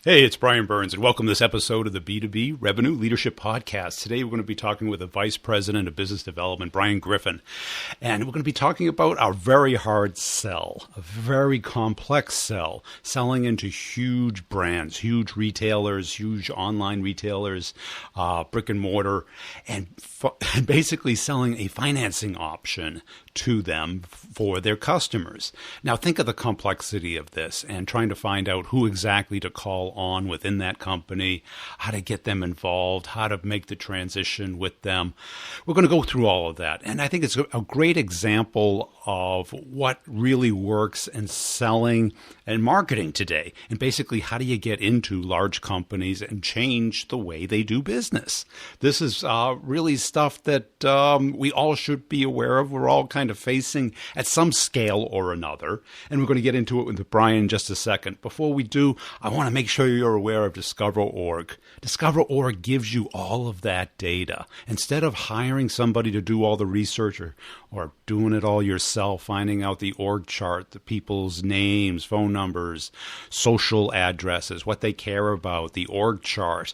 Hey, it's Brian Burns, and welcome to this episode of the B2B Revenue Leadership Podcast. Today, we're going to be talking with the Vice President of Business Development, Brian Griffin, and we're going to be talking about our very hard sell, a very complex sell, selling into huge brands, huge retailers, huge online retailers, brick and mortar, and basically selling a financing option to them for their customers. Now, think of the complexity of this and trying to find out who exactly to call on within that company, how to get them involved, how to make the transition with them. We're going to go through all of that. And I think it's a great example of what really works in selling and marketing today. And basically, how do you get into large companies and change the way they do business? This is really stuff that we all should be aware of. We're all kind of facing at some scale or another. And we're going to get into it with Brian in just a second. Before we do, I want to make sure you're aware of Discover.org. Discover.org gives you all of that data. Instead of hiring somebody to do all the research or doing it all yourself, finding out the org chart, the people's names, phone numbers, social addresses, what they care about, the org chart,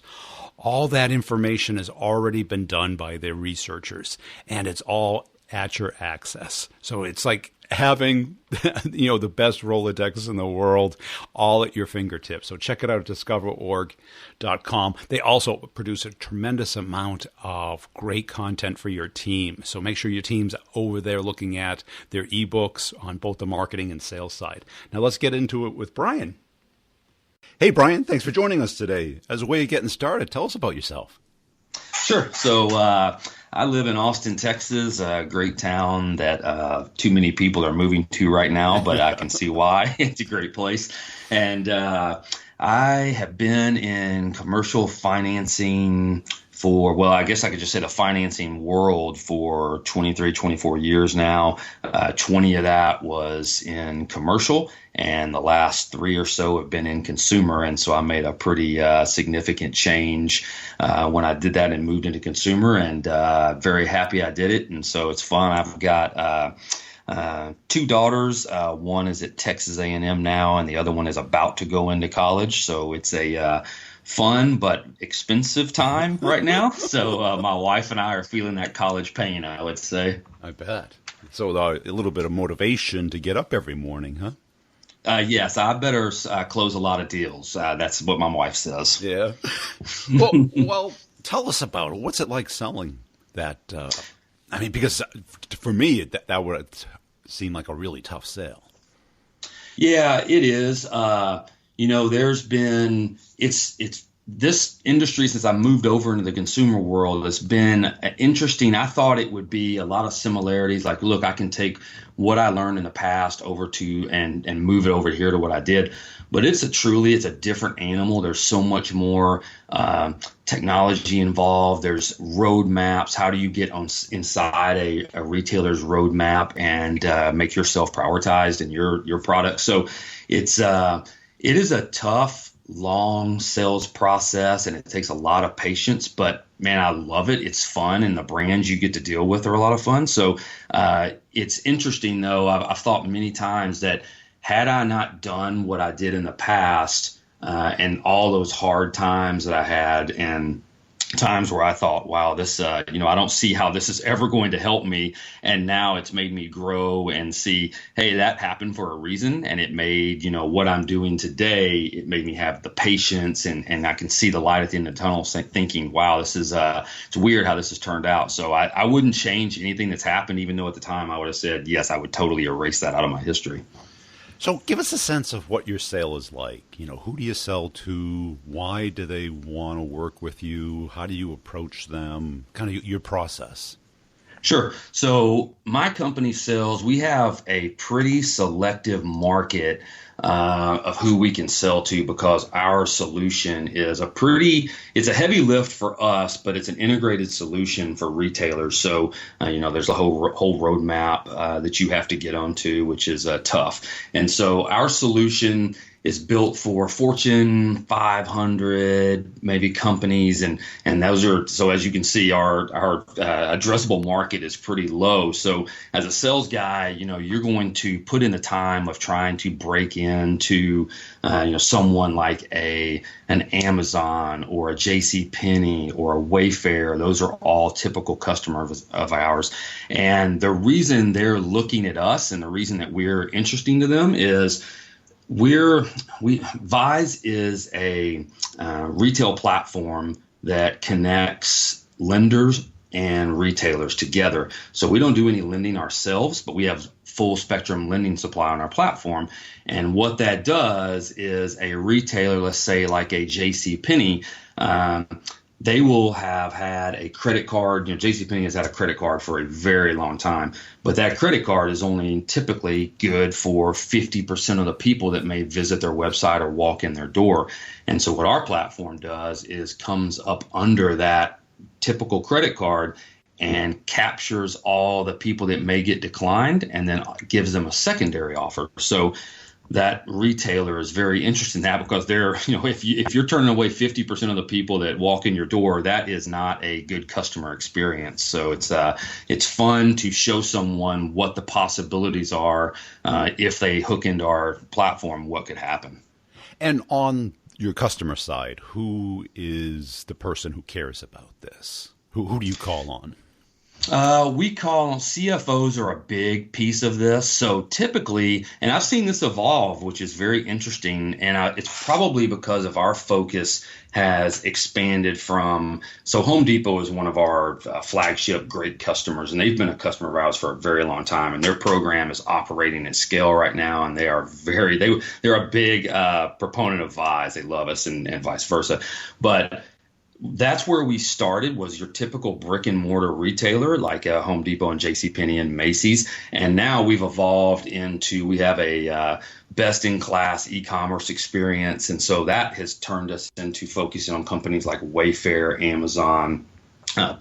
all that information has already been done by their researchers, and it's all at your access. So it's like having, the best Rolodex in the world all at your fingertips. So check it out at discoverorg.com. They also produce a tremendous amount of great content for your team. So make sure your team's over there looking at their ebooks on both the marketing and sales side. Now let's get into it with Brian. Hey, Brian, thanks for joining us today. As a way of getting started, tell us about yourself. Sure. So I live in Austin, Texas, a great town that too many people are moving to right now, but I can see why. It's a great place. And I have been in commercial financing for, well, I guess I could just say the financing world for 23, 24 years now. 20 of that was in commercial, and the last 3 or so have been in consumer. And so I made a pretty significant change when I did that and moved into consumer, and very happy I did it. And so it's fun. I've got 2 daughters. One is at Texas A&M now, and the other one is about to go into college. So it's a fun but expensive time right now. So my wife and I are feeling that college pain, I would say. I bet. So a little bit of motivation to get up every morning, huh? Yes, I better close a lot of deals. That's what my wife says. Yeah. Well, tell us about it. What's it like selling that? Because for me, that would seem like a really tough sale. Yeah, it is. There's been it's this industry, since I moved over into the consumer world, has been interesting. I thought it would be a lot of similarities. Like, look, I can take what I learned in the past over to and move it over here to what I did. But it's a different animal. There's so much more technology involved. There's roadmaps. How do you get inside a retailer's roadmap and make yourself prioritized in your product? So it is a tough, long sales process, and it takes a lot of patience, but man, I love it. It's fun, and the brands you get to deal with are a lot of fun. So it's interesting, though. I've thought many times that had I not done what I did in the past and all those hard times that I had, and times where I thought, wow, this, I don't see how this is ever going to help me. And now it's made me grow and see, hey, that happened for a reason. And it made, what I'm doing today, it made me have the patience, and I can see the light at the end of the tunnel, thinking, wow, this is, it's weird how this has turned out. So I wouldn't change anything that's happened, even though at the time I would have said, yes, I would totally erase that out of my history. So give us a sense of what your sale is like. Who do you sell to? Why do they want to work with you? How do you approach them? Kind of your process. Sure. So my company sells, we have a pretty selective market of who we can sell to, because our solution is it's a heavy lift for us, but it's an integrated solution for retailers. So, there's a whole roadmap that you have to get onto, which is tough. And so our solution is built for Fortune 500 maybe companies, and those are, so as you can see, our addressable market is pretty low. So as a sales guy, you're going to put in the time of trying to break into someone like an Amazon or a JC Penney or a Wayfair. Those are all typical customers of ours, and the reason they're looking at us and the reason that we're interesting to them is Vyze is a retail platform that connects lenders and retailers together. So we don't do any lending ourselves, but we have full spectrum lending supply on our platform. And what that does is a retailer, let's say like a JC Penney, they will have had a credit card. JCPenney has had a credit card for a very long time, but that credit card is only typically good for 50% of the people that may visit their website or walk in their door. And so what our platform does is comes up under that typical credit card and captures all the people that may get declined and then gives them a secondary offer. So that retailer is very interested in that because they're, if you're turning away 50% of the people that walk in your door, that is not a good customer experience. So it's fun to show someone what the possibilities are if they hook into our platform, what could happen. And on your customer side, who is the person who cares about this? Who do you call on? We call CFOs are a big piece of this. So typically, and I've seen this evolve, which is very interesting. And it's probably because of our focus has expanded from, so Home Depot is one of our flagship great customers, and they've been a customer of ours for a very long time. And their program is operating at scale right now. And they are they're a big proponent of Vyze. They love us and vice versa. But that's where we started, was your typical brick and mortar retailer like Home Depot and JCPenney and Macy's. And now we've evolved into, we have a best in class e-commerce experience. And so that has turned us into focusing on companies like Wayfair, Amazon,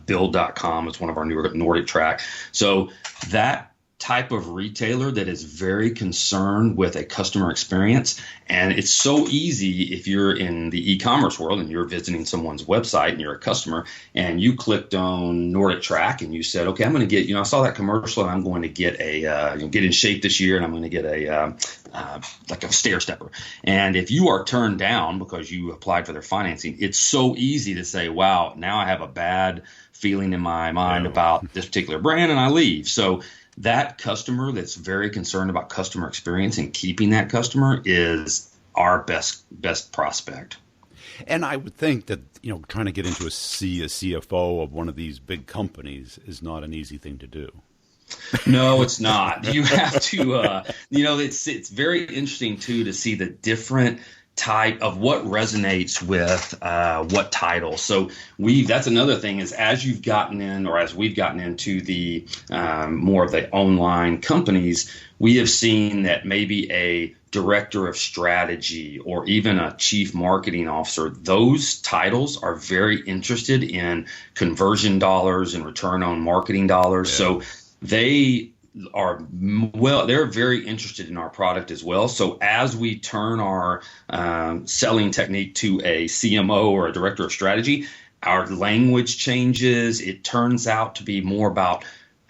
Build.com is one of our newer Nordic track. So that type of retailer that is very concerned with a customer experience. And it's so easy if you're in the e-commerce world and you're visiting someone's website and you're a customer and you clicked on Nordic Track and you said, okay, I'm going to get, I saw that commercial and I'm going to get get in shape this year and I'm going to get like a stair stepper. And if you are turned down because you applied for their financing, it's so easy to say, wow, now I have a bad feeling in my mind about this particular brand and I leave. So that customer that's very concerned about customer experience and keeping that customer is our best prospect. And I would think that, trying to get into a CFO of one of these big companies is not an easy thing to do. No, it's not. You have to, it's very interesting too to see the different type of what resonates with what title. So that's another thing is as you've gotten in, or as we've gotten into the more of the online companies, we have seen that maybe a director of strategy or even a chief marketing officer, those titles are very interested in conversion dollars and return on marketing dollars. Yeah. So they're very interested in our product as well. So as we turn our selling technique to a CMO or a director of strategy, our language changes. It turns out to be more about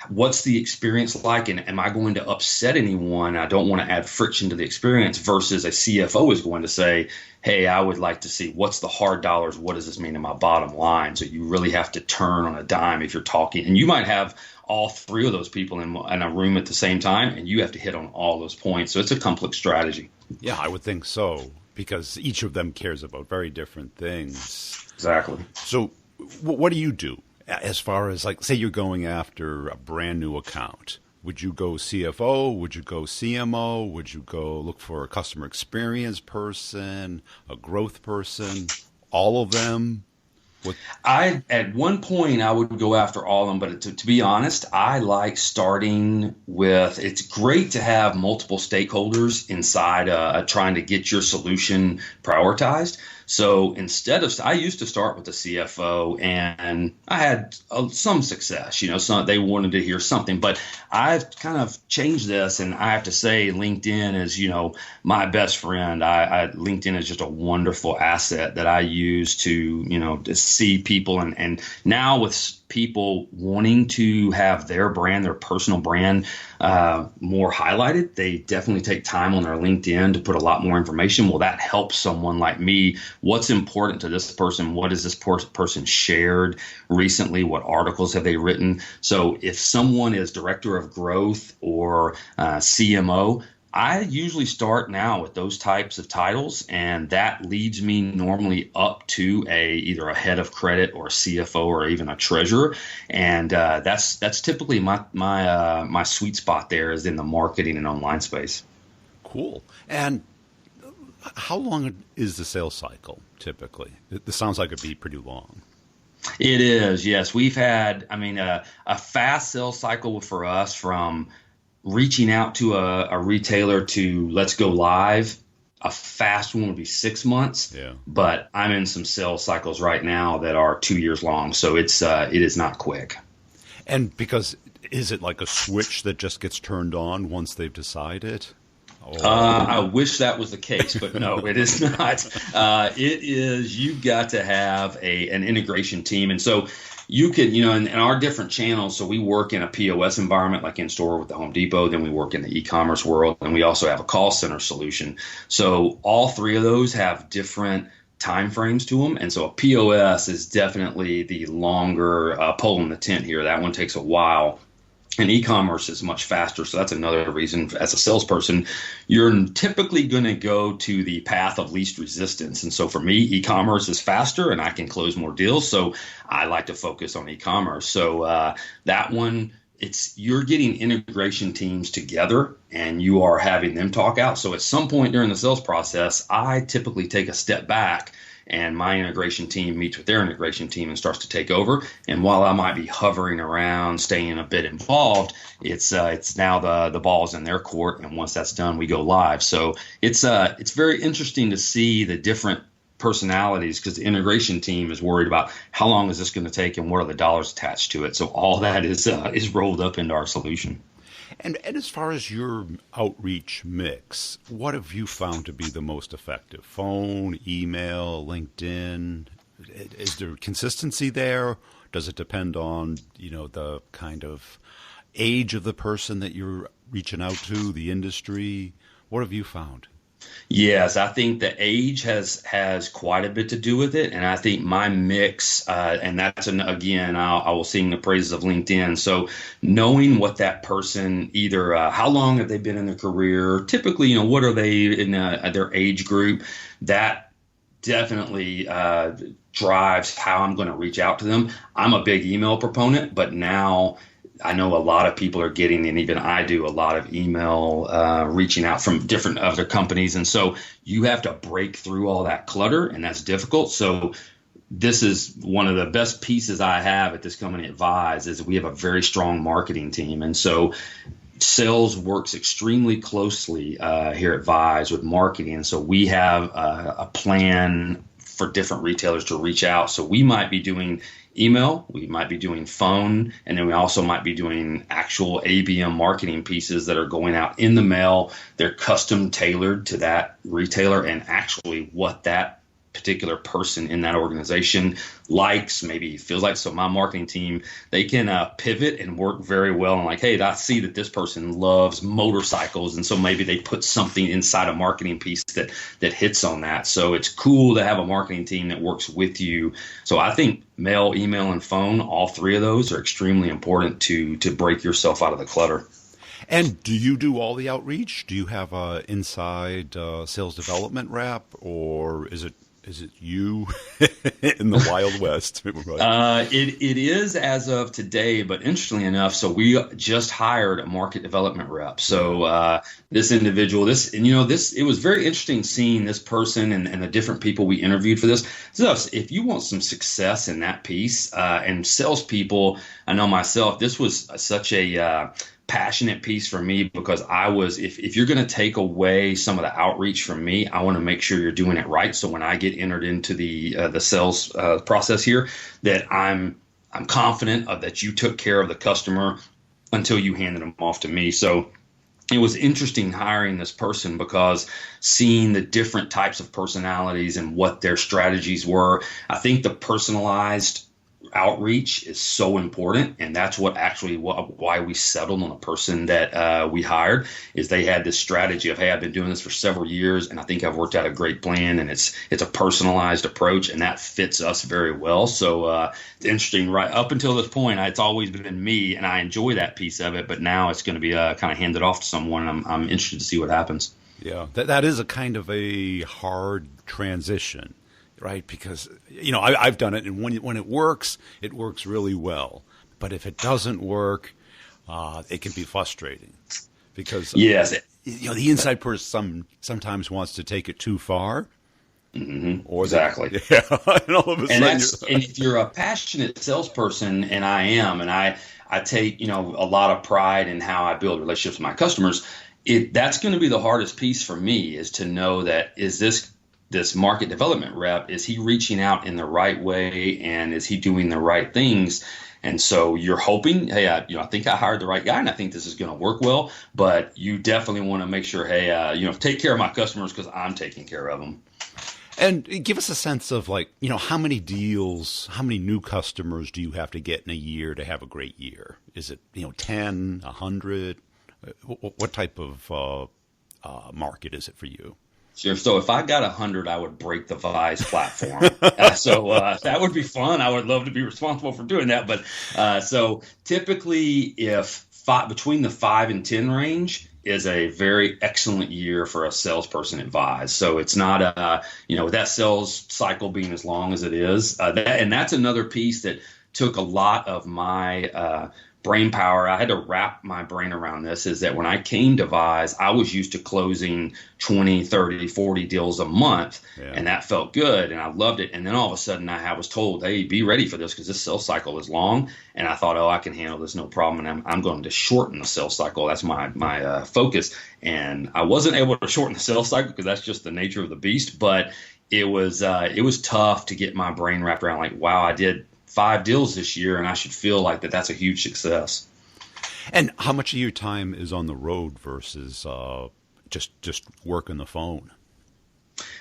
what's the experience like, and am I going to upset anyone? I don't want to add friction to the experience, versus a CFO is going to say, hey, I would like to see what's the hard dollars. What does this mean to my bottom line? So you really have to turn on a dime if you're talking. And you might have all three of those people in a room at the same time, and you have to hit on all those points. So it's a complex strategy. Yeah, I would think so, because each of them cares about very different things. Exactly. So what do you do as far as, like, say you're going after a brand new account? Would you go CFO? Would you go CMO? Would you go look for a customer experience person, a growth person, all of them? What? At one point I would go after all of them, but to be honest, I like starting with. It's great to have multiple stakeholders inside trying to get your solution prioritized. So I used to start with the CFO, and I had some success. They wanted to hear something, but I've kind of changed this, and I have to say, LinkedIn is, my best friend. LinkedIn is just a wonderful asset that I use to see people, and now with people wanting to have their brand, their personal brand, more highlighted, they definitely take time on their LinkedIn to put a lot more information. Well, that helps someone like me. What's important to this person? What has this person shared recently? What articles have they written? So if someone is director of growth or CMO, I usually start now with those types of titles, and that leads me normally up to either a head of credit or a CFO or even a treasurer, and that's typically my sweet spot there is in the marketing and online space. Cool. And how long is the sales cycle typically? This sounds like it'd be pretty long. It is, yes. We've had, a fast sales cycle for us from reaching out to a retailer to let's go live. A fast one would be 6 months, but I'm in some sales cycles right now that are 2 years long. So it is not quick. And because is it like a switch that just gets turned on once they've decided? I wish that was the case, but no, it is not. It is, you've got to have an integration team. And so you could, in our different channels, so we work in a POS environment like in store with the Home Depot, then we work in the e-commerce world, and we also have a call center solution. So all three of those have different time frames to them. And so a POS is definitely the longer pole in the tent here. That one takes a while. And e-commerce is much faster. So that's another reason as a salesperson, you're typically going to go to the path of least resistance. And so for me, e-commerce is faster and I can close more deals. So I like to focus on e-commerce. So that one, you're getting integration teams together and you are having them talk out. So at some point during the sales process, I typically take a step back and my integration team meets with their integration team and starts to take over. And while I might be hovering around, staying a bit involved, it's now the ball's in their court. And once that's done, we go live. So it's very interesting to see the different personalities because the integration team is worried about how long is this going to take and what are the dollars attached to it. So all that is rolled up into our solution. And as far as your outreach mix, what have you found to be the most effective? Phone, email, LinkedIn? Is there consistency there? Does it depend on, the kind of age of the person that you're reaching out to, the industry? What have you found? Yes, I think the age has quite a bit to do with it. And I think my mix, and that's, again, I will sing the praises of LinkedIn. So knowing what that person, either how long have they been in their career, typically, what are they in their age group, that definitely drives how I'm going to reach out to them. I'm a big email proponent, but now I know a lot of people are getting, and even I do, a lot of email reaching out from different other companies. And so you have to break through all that clutter, and that's difficult. So this is one of the best pieces I have at this company at Vyze is we have a very strong marketing team. And so sales works extremely closely here at Vyze with marketing. And so we have a plan for different retailers to reach out. So we might be doing email, we might be doing phone, and then we also might be doing actual ABM marketing pieces that are going out in the mail. They're custom tailored to that retailer and actually what that particular person in that organization likes, maybe feels like. So my marketing team, they can pivot and work very well. And like, hey, I see that this person loves motorcycles. And so maybe they put something inside a marketing piece that hits on that. So it's cool to have a marketing team that works with you. So I think mail, email, and phone, all three of those are extremely important to break yourself out of the clutter. And do you do all the outreach? Do you have a inside sales development rep, or is it Is it you in the Wild West? Right. It is as of today, but interestingly enough, so we just hired a market development rep. So this individual, it was very interesting seeing this person and the different people we interviewed for this. So if you want some success in that piece, and salespeople, I know myself, this was such a passionate piece for me, because if you're going to take away some of the outreach from me, I want to make sure you're doing it right. So when I get entered into the sales process here, that I'm confident that you took care of the customer until you handed them off to me. So it was interesting hiring this person, because seeing the different types of personalities and what their strategies were, I think the personalized outreach is so important, and that's why we settled on a person that we hired. Is they had this strategy of, hey, I've been doing this for several years, and I think I've worked out a great plan, and it's a personalized approach, and that fits us very well. So it's interesting. Right up until this point, it's always been me, and I enjoy that piece of it. But now it's going to be kind of handed off to someone. I'm interested to see what happens. Yeah, that is a kind of a hard transition. Right, because I've done it, and when it works really well. But if it doesn't work, it can be frustrating, because yes, the inside person sometimes wants to take it too far. Mm-hmm. Or exactly. Yeah, and all of a sudden, and if you're a passionate salesperson, and I am, and I take a lot of pride in how I build relationships with my customers. That's going to be the hardest piece for me, is to know that this market development rep, is he reaching out in the right way, and is he doing the right things? And so you're hoping, hey, I think I hired the right guy, and I think this is going to work well. But you definitely want to make sure, hey, take care of my customers, because I'm taking care of them. And give us a sense of how many deals, how many new customers do you have to get in a year to have a great year? Is it 10, 100? What type of market is it for you? Sure. So if I got 100, I would break the Vyze platform. So that would be fun. I would love to be responsible for doing that. But so typically, between the 5 and 10 range is a very excellent year for a salesperson at Vyze. So it's not with that sales cycle being as long as it is, and that's another piece that took a lot of my brain power. I had to wrap my brain around this, is that when I came to Vyze, I was used to closing 20, 30, 40 deals a month, and that felt good, and I loved it. And then all of a sudden I was told, hey, be ready for this, because this sales cycle is long. And I thought, I can handle this, no problem. And I'm going to shorten the sales cycle. That's my focus. And I wasn't able to shorten the sales cycle, because that's just the nature of the beast. But it was tough to get my brain wrapped around, like, wow, I did 5 deals this year, and I should feel like that's a huge success. And how much of your time is on the road versus just working the phone?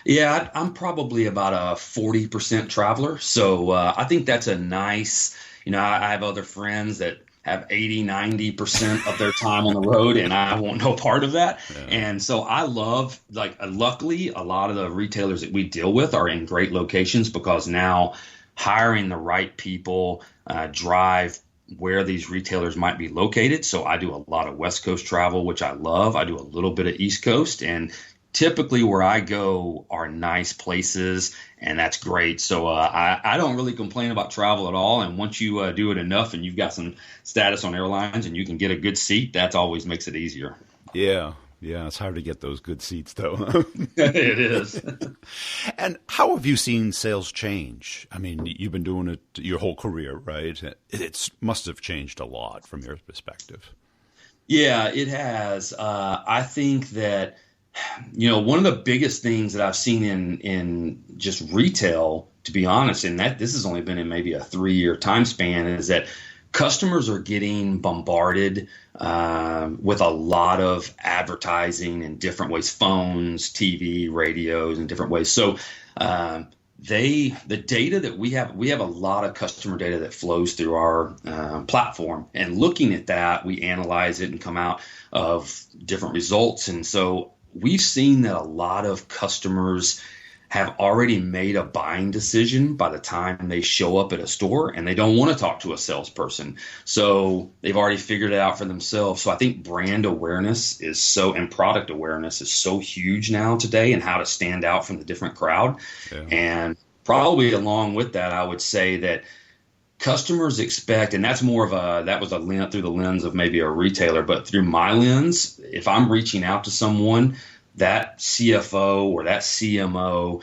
Yeah, I'm probably about a 40% traveler. So I think that's a nice, I have other friends that have 80, 90% of their time on the road, and I want no part of that. Yeah. And so I love, luckily, a lot of the retailers that we deal with are in great locations, because now hiring the right people drive where these retailers might be located. So I do a lot of West Coast travel, which I love. I do a little bit of East Coast, and typically where I go are nice places, and that's great. So I don't really complain about travel at all. And once you do it enough, and you've got some status on airlines, and you can get a good seat, that always makes it easier. Yeah. Yeah, it's hard to get those good seats, though. It is. And how have you seen sales change? I mean, you've been doing it your whole career, right? It must have changed a lot from your perspective. Yeah, it has. I think that, one of the biggest things that I've seen in just retail, to be honest, and that this has only been in maybe a 3-year time span, is that customers are getting bombarded with a lot of advertising in different ways, phones, TV, radios, in different ways. So the data that we have a lot of customer data that flows through our platform. And looking at that, we analyze it and come out of different results. And so we've seen that a lot of customers have already made a buying decision by the time they show up at a store, and they don't want to talk to a salesperson. So they've already figured it out for themselves. So I think brand awareness and product awareness is so huge now today, and how to stand out from the different crowd. Yeah. And probably along with that, I would say that customers expect, and that's more of that was through the lens of maybe a retailer, but through my lens, if I'm reaching out to someone, that CFO or that CMO,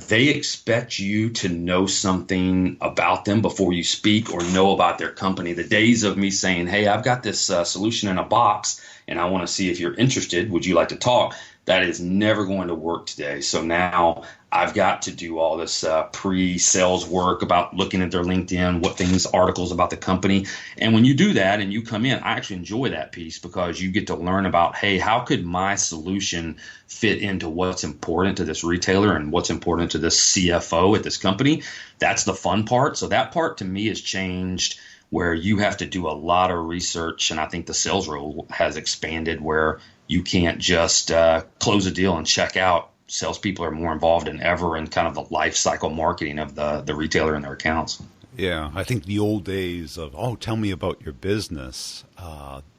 they expect you to know something about them before you speak or know about their company. The days of me saying, hey, I've got this solution in a box and I want to see if you're interested. Would you like to talk? That is never going to work today. So now I've got to do all this pre-sales work about looking at their LinkedIn, articles about the company. And when you do that and you come in, I actually enjoy that piece because you get to learn about, hey, how could my solution fit into what's important to this retailer and what's important to this CFO at this company? That's the fun part. So that part to me has changed, where you have to do a lot of research. And I think the sales role has expanded where you can't just close a deal and check out. Salespeople are more involved than ever in kind of the life cycle marketing of the retailer and their accounts. Yeah, I think the old days of, tell me about your business,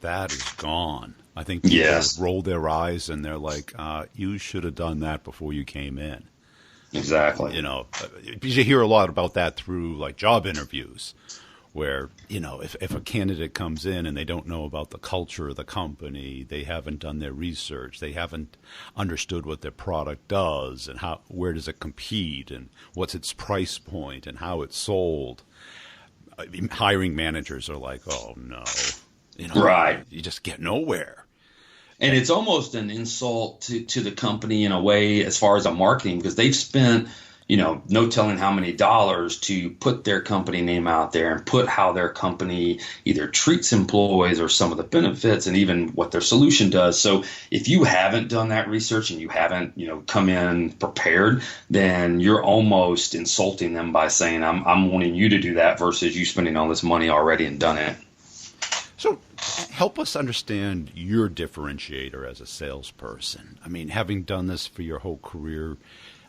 that is gone. I think people roll their eyes and they're like, you should have done that before you came in. Exactly. You hear a lot about that through like job interviews, where, if a candidate comes in and they don't know about the culture of the company, they haven't done their research, they haven't understood what their product does and where does it compete and what's its price point and how it's sold, hiring managers are like, oh no, right. You just get nowhere. And it's almost an insult to the company in a way, as far as a marketing, because they've spent no telling how many dollars to put their company name out there and put how their company either treats employees or some of the benefits and even what their solution does. So if you haven't done that research and you haven't, come in prepared, then you're almost insulting them by saying, I'm wanting you to do that versus you spending all this money already and done it. So help us understand your differentiator as a salesperson. I mean, having done this for your whole career,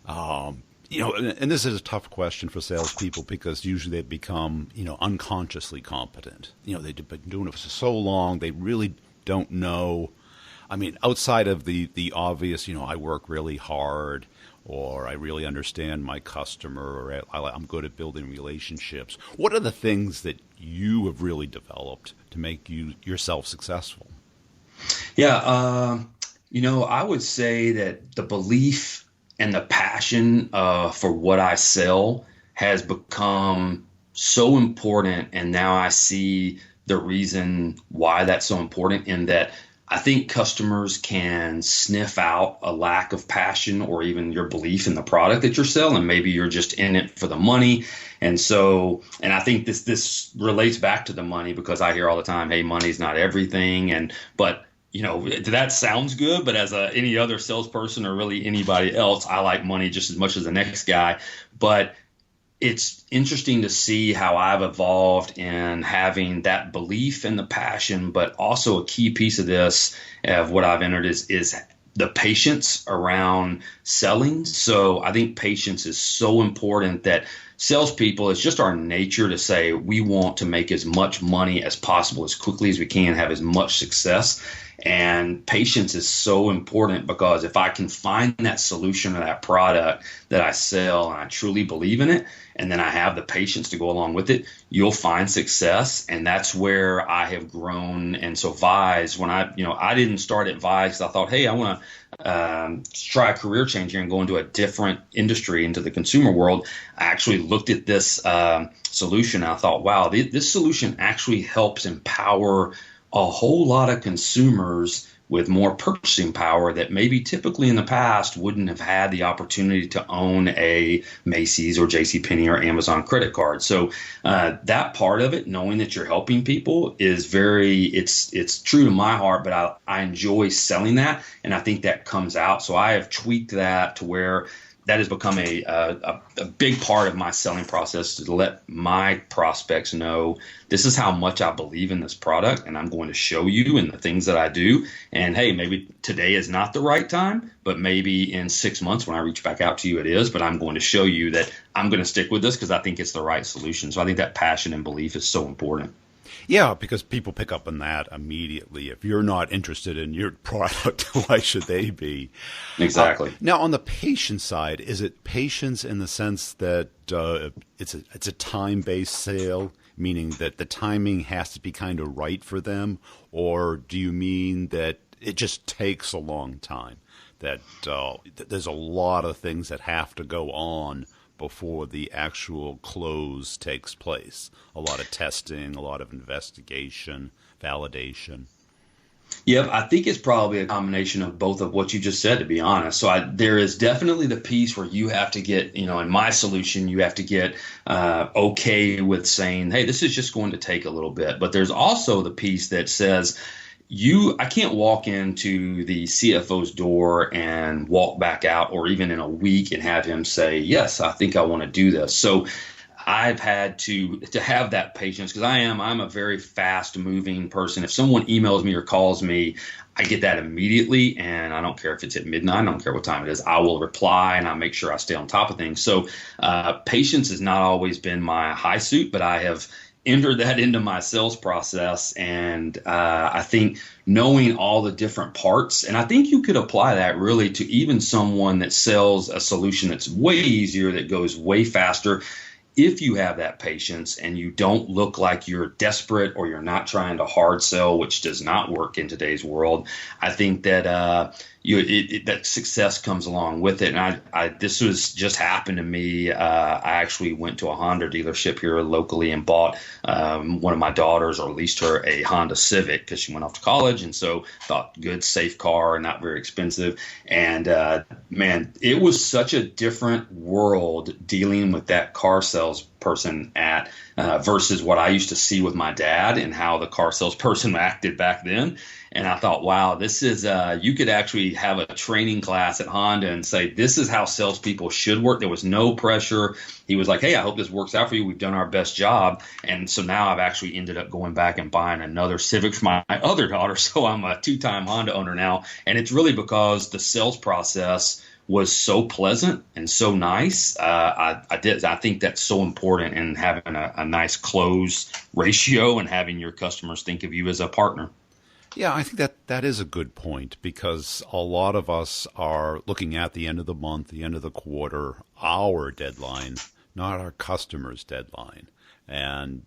and this is a tough question for salespeople because usually they become, unconsciously competent. They've been doing it for so long, they really don't know. I mean, outside of the obvious, I work really hard, or I really understand my customer, or I'm good at building relationships. What are the things that you have really developed to make yourself successful? Yeah, I would say that the belief and the passion for what I sell has become so important. And now I see the reason why that's so important, in that I think customers can sniff out a lack of passion or even your belief in the product that you're selling. Maybe you're just in it for the money. And I think this relates back to the money, because I hear all the time, hey, money's not everything. But that sounds good, but as any other salesperson or really anybody else, I like money just as much as the next guy. But it's interesting to see how I've evolved in having that belief and the passion, but also a key piece of this, of what I've entered, is the patience around selling. So I think patience is so important, that salespeople, it's just our nature to say we want to make as much money as possible, as quickly as we can, have as much success. And patience is so important, because if I can find that solution or that product that I sell and I truly believe in it, and then I have the patience to go along with it, you'll find success. And that's where I have grown. And so Vyze, when I didn't start at Vyze because I thought, hey, I want to try a career change here and go into a different industry, into the consumer world. I actually looked at this solution and I thought, wow, this solution actually helps empower a whole lot of consumers with more purchasing power that maybe typically in the past wouldn't have had the opportunity to own a Macy's or JCPenney or Amazon credit card. So that part of it, knowing that you're helping people, is it's true to my heart, but I enjoy selling that. And I think that comes out. So I have tweaked that to where that has become a big part of my selling process, to let my prospects know this is how much I believe in this product, and I'm going to show you in the things that I do. And hey, maybe today is not the right time, but maybe in 6 months when I reach back out to you, it is. But I'm going to show you that I'm going to stick with this because I think it's the right solution. So I think that passion and belief is so important. Yeah, because people pick up on that immediately. If you're not interested in your product, why should they be? Exactly. Now, on the patient side, is it patience in the sense that it's a time-based sale, meaning that the timing has to be kind of right for them? Or do you mean that it just takes a long time, that there's a lot of things that have to go on before the actual close takes place? A lot of testing, a lot of investigation, validation. Yep, I think it's probably a combination of both of what you just said, to be honest. So there is definitely the piece where you have to get, in my solution, you have to get okay with saying, hey, this is just going to take a little bit. But there's also the piece that says, I can't walk into the CFO's door and walk back out, or even in a week, and have him say, yes, I think I want to do this. So I've had to have that patience, because I'm a very fast moving person. If someone emails me or calls me, I get that immediately, and I don't care if it's at midnight, I don't care what time it is. I will reply, and I'll make sure I stay on top of things. So patience has not always been my high suit, but I have entered that into my sales process. And I think knowing all the different parts, and I think you could apply that really to even someone that sells a solution that's way easier, that goes way faster. If you have that patience and you don't look like you're desperate or you're not trying to hard sell, which does not work in today's world, I think that that success comes along with it. And this was just happened to me. I actually went to a Honda dealership here locally and bought one of my daughters, or leased her, a Honda Civic, because she went off to college. And so thought, good, safe car, not very expensive. And man, it was such a different world dealing with that car salesperson versus what I used to see with my dad and how the car salesperson acted back then. And I thought, wow, this is you could actually have a training class at Honda and say, this is how salespeople should work. There was no pressure. He was like, hey, I hope this works out for you. We've done our best job. And so now I've actually ended up going back and buying another Civic for my other daughter. So I'm a 2-time Honda owner now. And it's really because the sales process was so pleasant and so nice. I think that's so important in having a nice close ratio and having your customers think of you as a partner. Yeah, I think that is a good point, because a lot of us are looking at the end of the month, the end of the quarter, our deadline, not our customer's deadline. And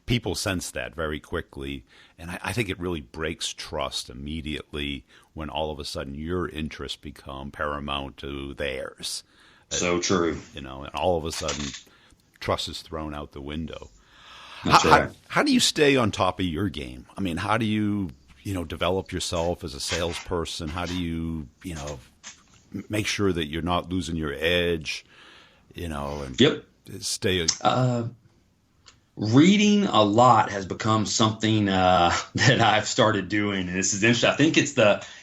people sense that very quickly. And I think it really breaks trust immediately when all of a sudden your interests become paramount to theirs. So true. And all of a sudden trust is thrown out the window. That's right. How do you stay on top of your game? I mean, how do you develop yourself as a salesperson? How do you, make sure that you're not losing your edge, and Yep. stay. Reading a lot has become something that I've started doing. And this is interesting. I think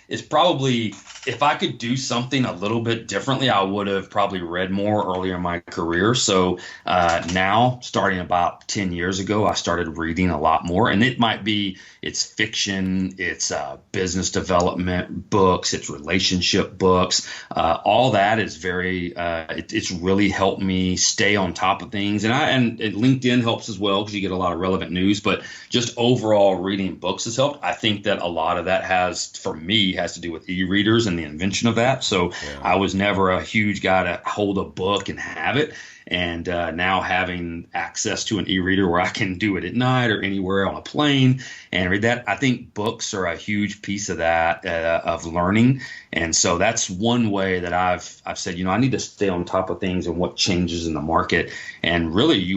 it's probably, if I could do something a little bit differently, I would have probably read more earlier in my career. So now, starting about 10 years ago, I started reading a lot more. And it's fiction, it's business development books, it's relationship books. All that is it's really helped me stay on top of things. And LinkedIn helps as well, because you get a lot of relevant news. But just overall, reading books has helped. I think that a lot of that has to do with e-readers and the invention of that. So yeah. I was never a huge guy to hold a book and have it. And now having access to an e-reader where I can do it at night or anywhere on a plane and read that, I think books are a huge piece of that, of learning. And so that's one way that I've said, I need to stay on top of things and what changes in the market. And really,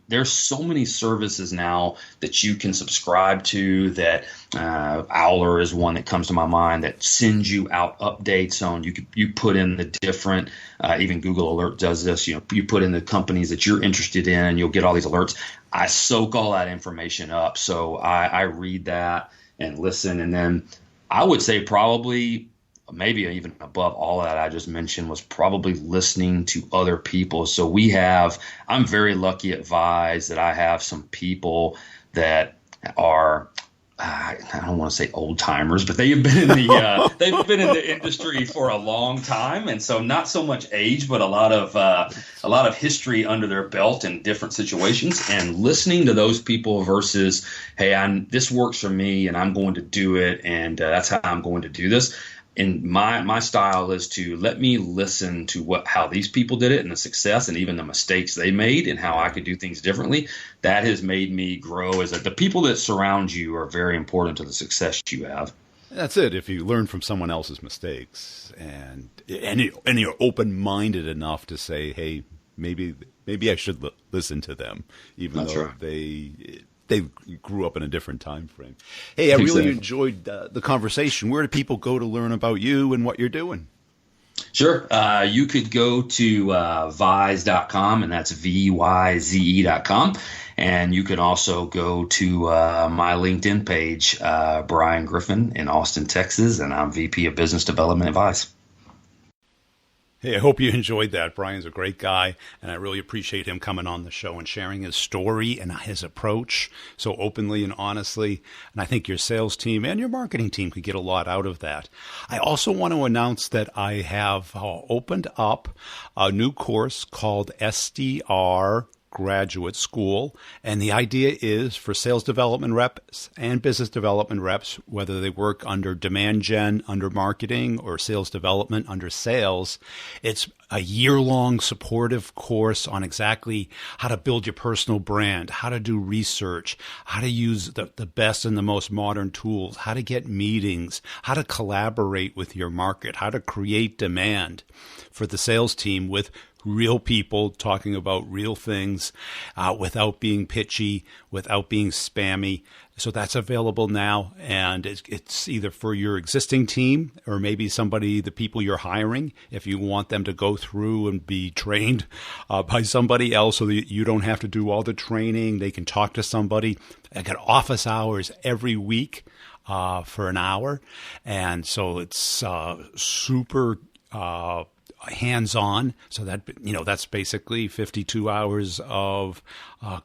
there's so many services now that you can subscribe to, that Owler is one that comes to my mind, that sends you out updates on, you put in the different, even Google Alert does this, you put in the companies that you're interested in and you'll get all these alerts. I soak all that information up. So I read that and listen. And then I would say probably maybe even above all of that I just mentioned, was probably listening to other people. So I'm very lucky at Vyze that I have some people that are, I don't want to say old timers, but they've been in the industry for a long time, and so not so much age, but a lot of history under their belt in different situations. And listening to those people versus, hey, this works for me, and I'm going to do it, and that's how I'm going to do this. And my style is to let me listen to how these people did it and the success and even the mistakes they made and how I could do things differently. That has made me grow. As the people that surround you are very important to the success you have. That's it. If you learn from someone else's mistakes and you're open-minded enough to say, hey, maybe I should listen to them, even though they grew up in a different time frame. Hey, I really enjoyed the conversation. Where do people go to learn about you and what you're doing? Sure. You could go to Vyze.com, and that's VYZE.com. And you can also go to my LinkedIn page, Brian Griffin in Austin, Texas, and I'm VP of Business Development at Vyze. Hey, I hope you enjoyed that. Brian's a great guy, and I really appreciate him coming on the show and sharing his story and his approach so openly and honestly. And I think your sales team and your marketing team could get a lot out of that. I also want to announce that I have opened up a new course called SDR Graduate School, and the idea is for sales development reps and business development reps, whether they work under demand gen, under marketing, or sales development under sales. It's a year-long supportive course on exactly how to build your personal brand, how to do research, how to use the best and the most modern tools, how to get meetings, how to collaborate with your market, how to create demand for the sales team with real people talking about real things without being pitchy, without being spammy. So that's available now, and it's either for your existing team or maybe the people you're hiring, if you want them to go through and be trained by somebody else so that you don't have to do all the training. They can talk to somebody. I got office hours every week for an hour, and so it's super hands-on. So that's basically 52 hours of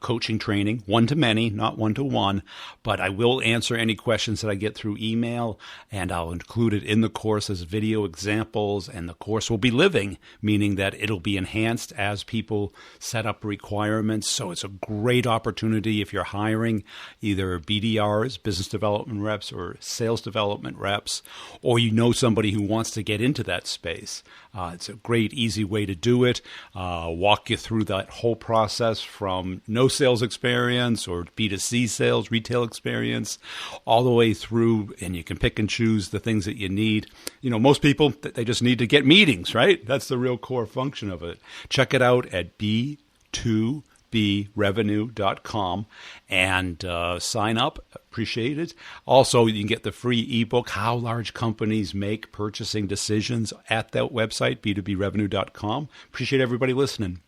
coaching training, one-to-many, not one-to-one. But I will answer any questions that I get through email, and I'll include it in the course as video examples. And the course will be living, meaning that it'll be enhanced as people set up requirements. So it's a great opportunity if you're hiring either BDRs, business development reps, or sales development reps, or you know somebody who wants to get into that space. It's a great, easy way to do it. Walk you through that whole process from no sales experience or B2C sales, retail experience, all the way through, and you can pick and choose the things that you need. Most people, they just need to get meetings, right? That's the real core function of it. Check it out at B2Brevenue.com and sign up. Appreciate it. Also, you can get the free ebook, How Large Companies Make Purchasing Decisions, at that website, B2Brevenue.com. Appreciate everybody listening.